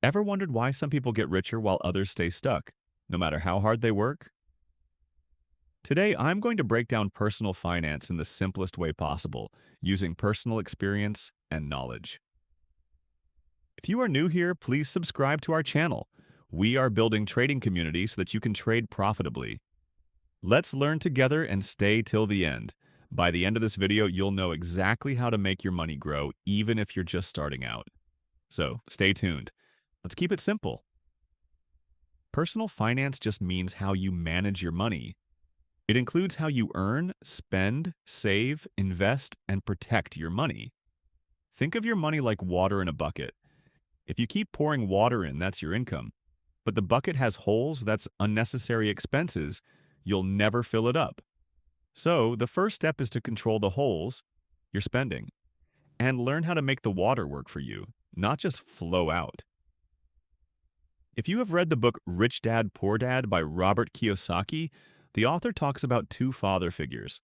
Ever wondered why some people get richer while others stay stuck, no matter how hard they work? Today, I'm going to break down personal finance in the simplest way possible, using personal experience and knowledge. If you are new here, please subscribe to our channel. We are building trading communities so that you can trade profitably. Let's learn together and stay till the end. By the end of this video, you'll know exactly how to make your money grow, even if you're just starting out. So stay tuned. Let's keep it simple. Personal finance just means how you manage your money. It includes how you earn, spend, save, invest, and protect your money. Think of your money like water in a bucket. If you keep pouring water in, that's your income. But the bucket has holes, that's unnecessary expenses. You'll never fill it up. So the first step is to control the holes, your spending, and learn how to make the water work for you, not just flow out. If you have read the book Rich Dad, Poor Dad by Robert Kiyosaki, the author talks about two father figures.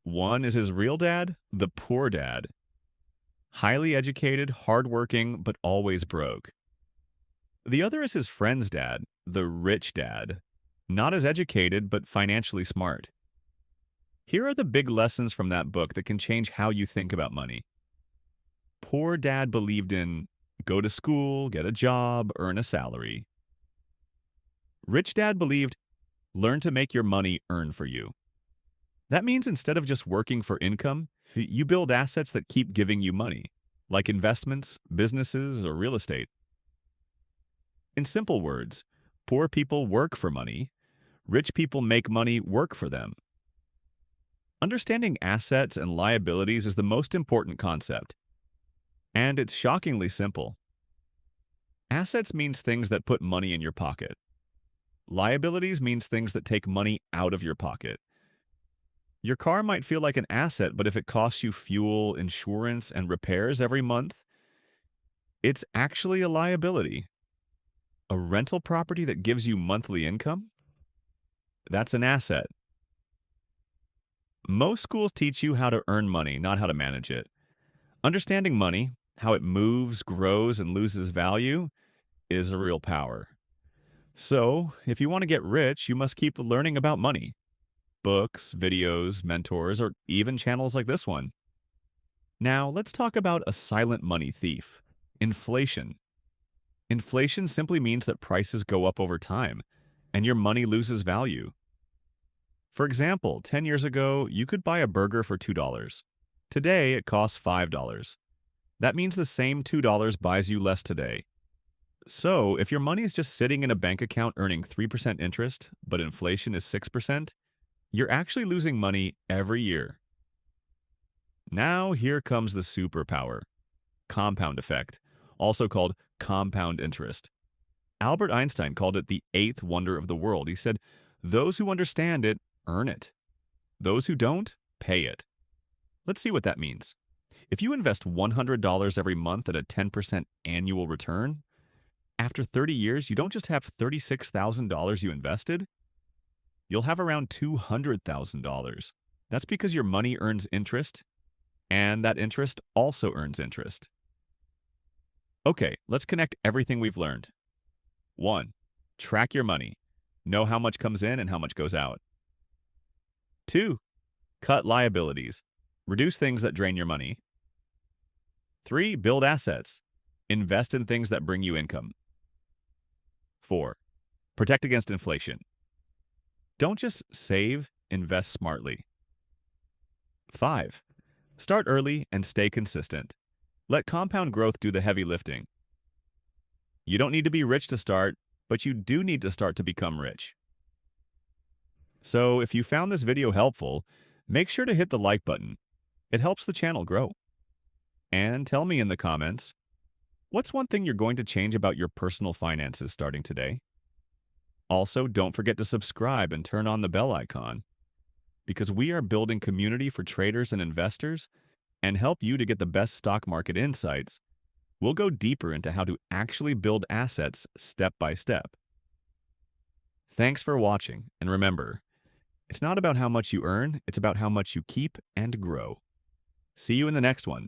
One is his real dad, the poor dad. Highly educated, hardworking, but always broke. The other is his friend's dad, the rich dad. Not as educated, but financially smart. Here are the big lessons from that book that can change how you think about money. Poor dad believed in go to school, get a job, earn a salary. Rich dad believed learn to make your money earn for you. That means instead of just working for income, you build assets that keep giving you money, like investments, businesses, or real estate. In simple words, poor people work for money, rich people make money work for them. Understanding assets and liabilities is the most important concept, and it's shockingly simple. Assets means things that put money in your pocket. Liabilities means things that take money out of your pocket. Your car might feel like an asset, but if it costs you fuel, insurance, and repairs every month, it's actually a liability. A rental property that gives you monthly income? That's an asset. Most schools teach you how to earn money, not how to manage it. Understanding money, how it moves, grows, and loses value, is a real power. So, if you want to get rich, you must keep learning about money. Books, videos, mentors, or even channels like this one. Now, let's talk about a silent money thief, inflation. Inflation simply means that prices go up over time, and your money loses value. For example, 10 years ago, you could buy a burger for $2. Today, it costs $5. That means the same $2 buys you less today. So, if your money is just sitting in a bank account earning 3% interest, but inflation is 6%, you're actually losing money every year. Now, here comes the superpower, compound effect, also called compound interest. Albert Einstein called it the eighth wonder of the world. He said, those who understand it earn it. Those who don't, pay it. Let's see what that means. If you invest $100 every month at a 10% annual return, after 30 years, you don't just have $36,000 you invested, you'll have around $200,000. That's because your money earns interest, and that interest also earns interest. Okay, let's connect everything we've learned. 1. Track your money. Know how much comes in and how much goes out. 2. Cut liabilities. Reduce things that drain your money. 3. Build assets. Invest in things that bring you income. 4. Protect against inflation. Don't just save, invest smartly. 5. Start early and stay consistent. Let compound growth do the heavy lifting. You don't need to be rich to start, but you do need to start to become rich. So if you found this video helpful, make sure to hit the like button. It helps the channel grow. And tell me in the comments, what's one thing you're going to change about your personal finances starting today? Also, don't forget to subscribe and turn on the bell icon, because we are building community for traders and investors and help you to get the best stock market insights. We'll go deeper into how to actually build assets step by step. Thanks for watching, and remember, it's not about how much you earn, it's about how much you keep and grow. See you in the next one.